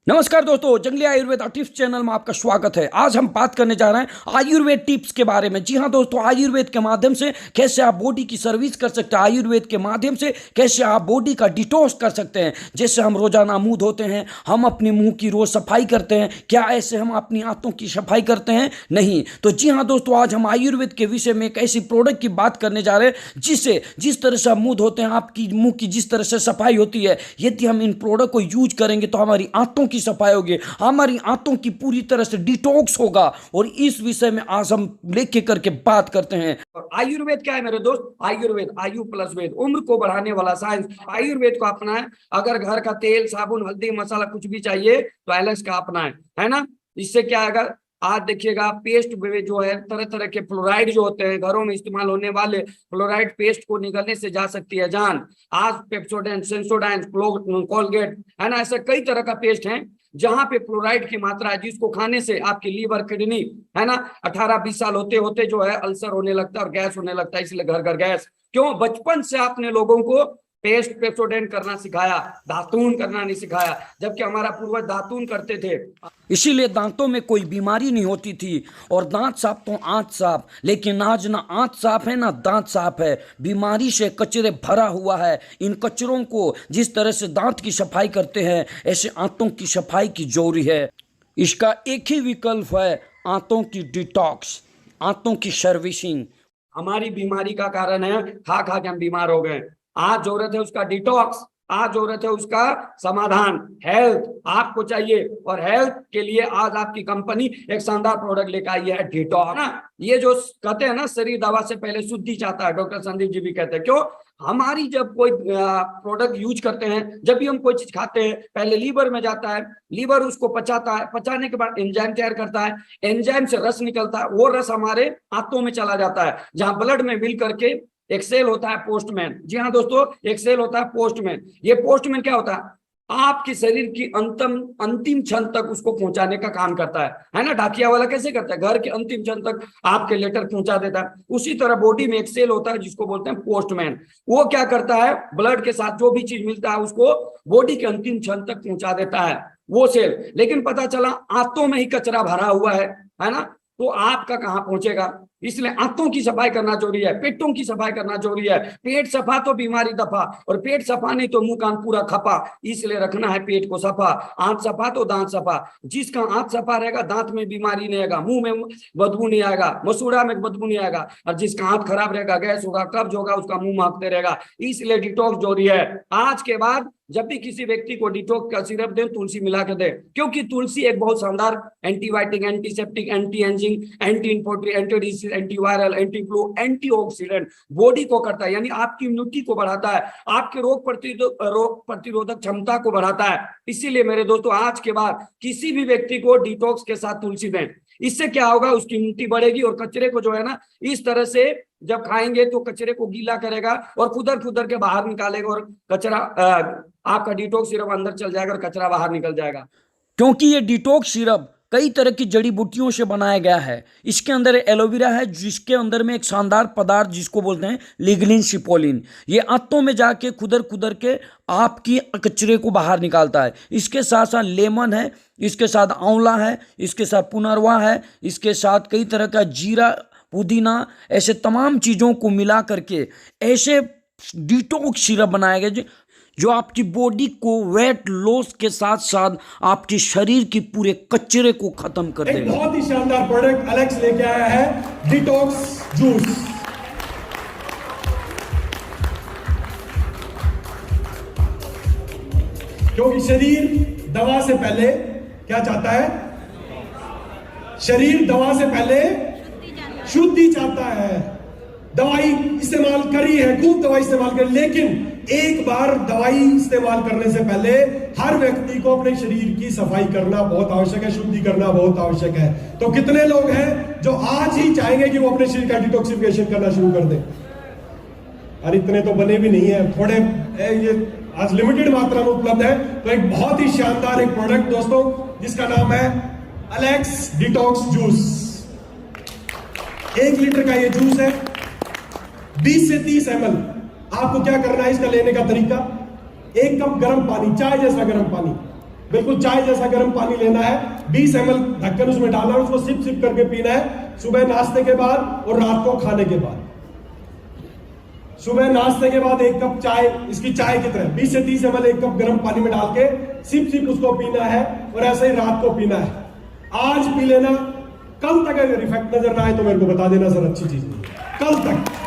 नमस्कार दोस्तों, जंगली आयुर्वेद टिप्स चैनल में आपका स्वागत है। आज हम बात करने जा रहे हैं आयुर्वेद टिप्स के बारे में। जी हाँ दोस्तों, आयुर्वेद के माध्यम से कैसे आप बॉडी की सर्विस कर सकते हैं, आयुर्वेद के माध्यम से कैसे आप बॉडी का डिटॉक्स कर सकते हैं। जैसे हम रोजाना मुंह धोते हैं, हम अपनी मुंह की रोज सफाई करते हैं, क्या ऐसे हम अपनी आंतों की सफाई करते हैं? नहीं। तो जी हाँ दोस्तों, आज हम आयुर्वेद के विषय में एक ऐसी प्रोडक्ट की बात करने जा रहे हैं जिससे जिस तरह से आप मुंह धोते हैं, आपकी मुंह की जिस तरह से सफाई होती है, यदि हम इन प्रोडक्ट को यूज करेंगे तो हमारी आंतों की सफाई होगी, हमारी आंतों की पूरी तरह से डिटॉक्स होगा। और इस विषय में आज हम लेके करके बात करते हैं। और आयुर्वेद क्या है मेरे दोस्त? आयुर्वेद आयु प्लस वेद, उम्र को बढ़ाने वाला साइंस। आयुर्वेद को अपनाएं। अगर घर का तेल, साबुन, हल्दी, मसाला कुछ भी चाहिए तो एलेक्स का अपनाएं, है ना। इससे क्या आएगा? आज देखिएगा पेस्ट में जो है तरह तरह के फ्लोराइड जो होते हैं, घरों में इस्तेमाल होने वाले फ्लोराइड पेस्ट को निगलने से जा सकती है जान। आज पेप्सोडेंट, सेंसोडाइन, कोलगेट, है ना, ऐसे कई तरह का पेस्ट है जहां पे फ्लोराइड की मात्रा है, जिसको खाने से आपकी लीवर, किडनी, है ना, 18-20 साल होते होते जो है अल्सर होने लगता है और गैस होने लगता है। इसलिए घर घर गैस क्यों? बचपन से आपने लोगों को पेस्ट, पेप्सोडेंट करना सिखाया, दातून करना नहीं सिखाया, जबकि हमारा पूर्वज दातून करते थे। इसीलिए दांतों में कोई बीमारी नहीं होती थी। और दांत साफ तो आंत साफ, लेकिन आज ना आंत साफ है ना दांत साफ है। बीमारी से कचरे भरा हुआ है। इन कचरों को जिस तरह से दांत की सफाई करते हैं, ऐसे आंतों की सफाई की जरूरी है। इसका एक ही विकल्प है, आंतों की डिटॉक्स, आंतों की सर्विसिंग। हमारी बीमारी का कारण है खा खा के हम बीमार हो गए। आज जरूरत है उसका डिटॉक्स, आज जरूरत है उसका समाधान। हेल्थ आपको चाहिए और हेल्थ के लिए आज आपकी कंपनी एक शानदार प्रोडक्ट लेकर आई है, डिटॉक्स ना। ये जो कहते हैं ना, शरीर दवा से पहले शुद्धि चाहता है, डॉक्टर संदीप जी भी कहते हैं। क्यों? हमारी जब कोई प्रोडक्ट यूज करते हैं, जब भी हम कोई चीज खाते हैं, पहले लीवर में जाता है, लीवर उसको पचाता है, पचाने के बाद एंजाइम तैयार करता है, एंजाइम से रस निकलता है, वो रस हमारे आंतों में चला जाता है, जहां ब्लड में मिल करके एक सेल होता है पोस्टमैन। जी हाँ दोस्तों, एक सेल होता है पोस्टमैन। ये पोस्टमैन क्या होता है? आपके शरीर की अंतिम क्षण तक उसको पहुंचाने का काम करता है ना। डाकिया वाला कैसे करता है? घर के अंतिम क्षण तक आपके लेटर पहुंचा देता है। उसी तरह बॉडी में एक सेल होता है जिसको बोलते हैं पोस्टमैन। वो क्या करता है? ब्लड के साथ जो भी चीज मिलता है उसको बॉडी के अंतिम क्षण तक पहुंचा देता है वो सेल। लेकिन पता चला आंतों में ही कचरा भरा हुआ है ना, तो आपका कहां पहुंचेगा? इसलिए आंतों की सफाई करना जरूरी है, पेटों की सफाई करना जरूरी है। पेट सफा तो बीमारी दफा, और पेट सफा नहीं तो मुंह कान पूरा खपा। इसलिए रखना है पेट को सफा, आंत सफा तो दांत सफा। जिसका आंत सफा रहेगा, दांत में बीमारी नहीं आएगा, मुंह में बदबू नहीं आएगा, मसूड़ा में बदबू नहीं आएगा। और जिसका आंत खराब रहेगा, गैस होगा, कब्ज होगा, उसका मुंह महकते रहेगा। इसलिए डिटॉक्स जरूरी है। आज के बाद जब भी किसी व्यक्ति को डिटॉक्स का सिरप दें, तुलसी मिला के दें, क्योंकि तुलसी एक बहुत शानदार antibiotic, antiseptic, anti ageing, anti infective, anti disease, antiviral, anti flu, antioxidant body को करता है, यानी आपकी इम्यूनिटी को बढ़ाता है, आपके रोग प्रतिरोधक क्षमता को बढ़ाता है। इसीलिए मेरे दोस्तों, आज के बाद किसी भी व्यक्ति को डिटॉक्स के साथ तुलसी दें। इससे क्या होगा? उसकी इम्यूनिटी बढ़ेगी और कचरे को जो है ना, इस तरह से जब खाएंगे तो कचरे को गीला करेगा और खुदर के बाहर निकालेगा, और कचरा आपका डिटॉक्स सिरप अंदर चल जाएगा और कचरा बाहर निकल जाएगा। क्योंकि ये डिटॉक्स सिरप कई तरह की जड़ी बूटियों से बनाया गया है। इसके अंदर एलोवेरा है, जिसके अंदर में एक शानदार पदार्थ जिसको बोलते हैं लिग्निन सिपोलिन। ये आंतों में जाके खुदर के आपकी कचरे को बाहर निकालता है। इसके साथ साथ लेमन है, इसके साथ आंवला है, इसके साथ पुनर्वा है, इसके साथ कई तरह का जीरा, पुदीना, ऐसे तमाम चीज़ों को मिला करके ऐसे डिटॉक्स सिरप बनाया गया जो आपकी बॉडी को वेट लॉस के साथ साथ आपके शरीर की पूरे कचरे को खत्म कर देगा। बहुत ही शानदार प्रोडक्ट एलेक्स लेके आया है, डिटॉक्स जूस। क्योंकि शरीर दवा से पहले क्या चाहता है? शरीर दवा से पहले शुद्धि चाहता है। दवाई इस्तेमाल करी है, खूब दवाई इस्तेमाल करी, लेकिन एक बार दवाई इस्तेमाल करने से पहले हर व्यक्ति को अपने शरीर की सफाई करना बहुत आवश्यक है, शुद्धि करना बहुत आवश्यक है। तो कितने लोग हैं जो आज ही चाहेंगे कि वो अपने शरीर का डिटॉक्सिफिकेशन करना शुरू कर दें? और इतने तो बने भी नहीं है, थोड़े ये आज लिमिटेड मात्रा में उपलब्ध है। तो एक बहुत ही शानदार एक प्रोडक्ट दोस्तों, जिसका नाम है एलेक्स डिटॉक्स जूस। 1 लीटर का ये जूस है, 20 से 30 ml। आपको क्या करना है इसका लेने का तरीका? 1 कप गर्म पानी, चाय जैसा गर्म पानी, बिल्कुल चाय जैसा गर्म पानी लेना है, 20 ml ढक्कन उसमें डालना है, उसको सिप सिप करके पीना है, सुबह नाश्ते के बाद और रात को खाने के बाद। सुबह नाश्ते के बाद 1 कप चाय, इसकी चाय की तरह 20 से 30 ml 1 कप गर्म पानी में डाल के सिप सिप उसको पीना है, और ऐसे ही रात को पीना है। आज पी लेना, कल तक अगर इफेक्ट नजर ना आए तो मेरे को बता देना सर, अच्छी चीज नहीं है। कल तक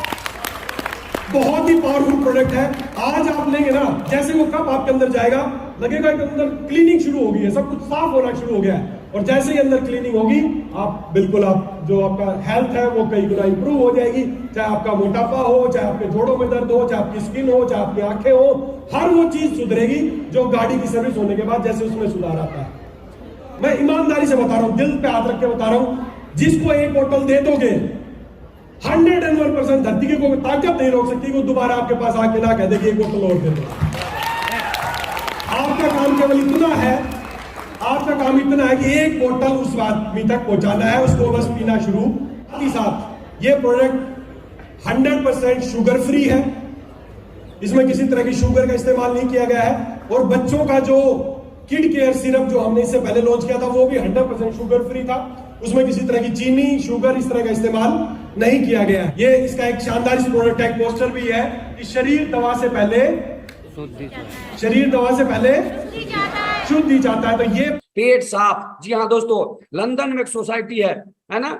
बहुत ही पावरफुल प्रोडक्ट है। आज आप लेंगे ना, जैसे वो कप आपके अंदर जाएगा, लगेगा कि अंदर क्लीनिंग शुरू हो गई है, सब कुछ साफ होना शुरू हो गया है, और जैसे ही अंदर क्लीनिंग होगी, आप बिल्कुल आप जो आपका हेल्थ है वो कई गुना इंप्रूव हो जाएगी। चाहे आपका मोटापा हो, चाहे आपके जोड़ों में दर्द हो, चाहे आपकी स्किन हो, चाहे आपकी आंखें हो, हर वो चीज सुधरेगी जो गाड़ी की सर्विस होने के बाद जैसे उसमें सुधार आता है। मैं ईमानदारी से बता रहा हूं, दिल पे हाथ रख के बता रहा हूं, जिसको एक बोतल दे दोगे, 101% धरती की कोई ताकत नहीं रोक सकती, वो दोबारा आपके पास आके ना कह दे कि एक बोतल और दे दो। आपका काम केवल इतना है, आपका काम इतना है कि एक बोतल उस आदमी तक पहुंचाना है, उसको बस पीना शुरू। साथ ही साथ ये प्रोडक्ट 100% शुगर फ्री है, इसमें किसी तरह की शुगर का इस्तेमाल नहीं किया गया है, और बच्चों का जो किड केयर सिरप जो हमने इससे पहले लॉन्च किया था वो भी 100% शुगर फ्री था, उसमें किसी तरह की चीनी, शुगर इस तरह का इस्तेमाल नहीं किया गया। ये इसका एक शानदार प्रोडक्ट है, पोस्टर भी है कि शरीर दवा से पहले शुद्ध ही चाहता है। तो ये पेट साफ, जी हाँ दोस्तों, लंदन में एक सोसाइटी है ना,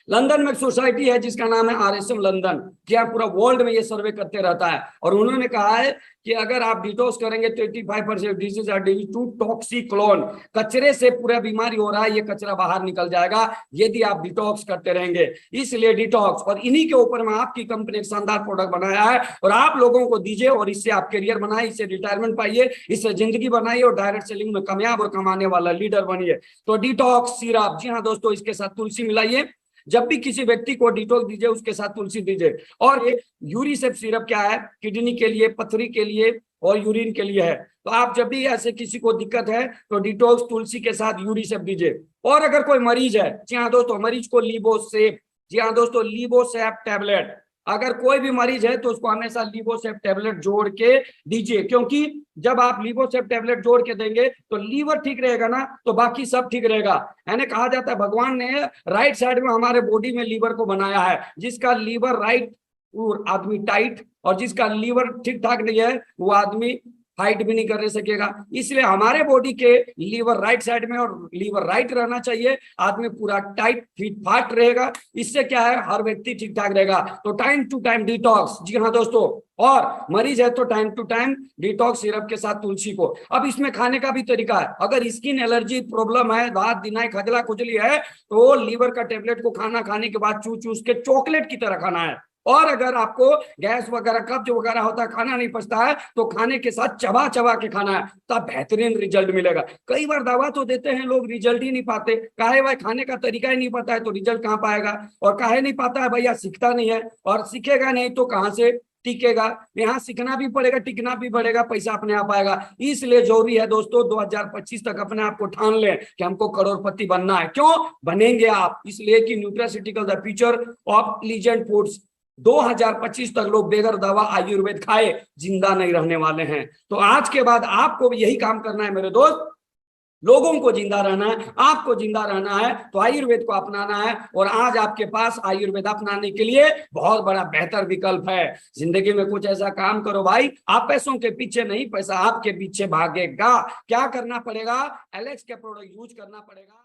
लंदन में एक सोसाइटी है जिसका नाम है RSM लंदन, क्या पूरा वर्ल्ड में ये सर्वे करते रहता है, और उन्होंने कहा है कि अगर आप डिटॉक्स करेंगे तो 85% डिजीज आर ड्यू टू टॉक्सिक्लोन। कचरे से पूरा बीमारी हो रहा है, ये कचरा बाहर निकल जाएगा यदि आप डिटॉक्स करते रहेंगे। इसलिए डिटॉक्स, और इन्हीं के ऊपर में आपकी कंपनी एक शानदार प्रोडक्ट बनाया है, और आप लोगों को दीजिए, और इससे आप करियर बनाए, इससे रिटायरमेंट पाइए, इससे जिंदगी बनाइए, और डायरेक्ट सेलिंग में कामयाब और कमाने वाला लीडर बनिए। तो डिटॉक्स सिरप, जी हाँ दोस्तों, इसके साथ तुलसी मिलाइए। जब भी किसी व्यक्ति को डिटॉक्स दीजिए उसके साथ तुलसी दीजिए। और ये यूरिसेप सिरप क्या है, किडनी के लिए, पथरी के लिए और यूरिन के लिए है। तो आप जब भी ऐसे किसी को दिक्कत है तो डिटॉक्स तुलसी के साथ यूरिसेप दीजिए। और अगर कोई मरीज है, जी हाँ दोस्तों, मरीज को लिबोसेप, जी हाँ दोस्तों, लिबोसेप टैबलेट, अगर कोई भी मरीज है तो उसको हमेशा लिबोसेप टैबलेट जोड़ के दीजिए, क्योंकि जब आप लिबोसेप टैबलेट जोड़ के देंगे तो लीवर ठीक रहेगा ना, तो बाकी सब ठीक रहेगा। यानी कहा जाता है भगवान ने राइट साइड में हमारे बॉडी में लीवर को बनाया है, जिसका लीवर राइट वो आदमी टाइट, और जिसका लीवर ठीक ठाक नहीं है वो आदमी फाइट भी नहीं कर सकेगा। इसलिए हमारे बॉडी के लीवर राइट साइड में और लीवर राइट रहना चाहिए, आदमी पूरा टाइट फिट फाट रहेगा। इससे क्या है, हर व्यक्ति ठीक ठाक रहेगा। तो टाइम टू टाइम डिटॉक्स, जी हाँ दोस्तों, और मरीज है तो time to time detox syrup के साथ तुलसी को। अब इसमें खाने का भी तरीका है, अगर स्किन एलर्जी प्रॉब्लम है, दांत दिनाई खजला खुजली है, तो लीवर का टेबलेट को खाना खाने के बाद चूस चूस के चॉकलेट की तरह खाना है। और अगर आपको गैस वगैरह कब्ज वगैरह होता है, खाना नहीं पचता है, तो खाने के साथ चबा चबा के खाना है, तब बेहतरीन रिजल्ट मिलेगा। कई बार दवा तो देते हैं लोग, रिजल्ट ही नहीं पाते। काहे भाई, खाने का तरीका ही नहीं पता है तो रिजल्ट कहाँ पाएगा। और काहे नहीं पाता है भैया, सीखता नहीं है, और सीखेगा नहीं तो कहाँ से टिकेगा। यहाँ सीखना भी पड़ेगा, टिकना भी पड़ेगा, पैसा अपने आप आएगा। इसलिए जरूरी है दोस्तों 2025 तक अपने आप को ठान लें कि हमको करोड़पति बनना है। क्यों बनेंगे आप, इसलिए कि nutraceutical the future of legend foods, 2025 तक लोग बेगर दवा आयुर्वेद खाए जिंदा नहीं रहने वाले हैं। तो आज के बाद आपको भी यही काम करना है मेरे दोस्त, लोगों को जिंदा रहना है, आपको जिंदा रहना है, तो आयुर्वेद को अपनाना है। और आज आपके पास आयुर्वेद अपनाने के लिए बहुत बड़ा बेहतर विकल्प है। जिंदगी में कुछ ऐसा काम करो भाई, आप पैसों के पीछे नहीं, पैसा आपके पीछे भागेगा। क्या करना पड़ेगा, एलेक्स के प्रोडक्ट यूज करना पड़ेगा।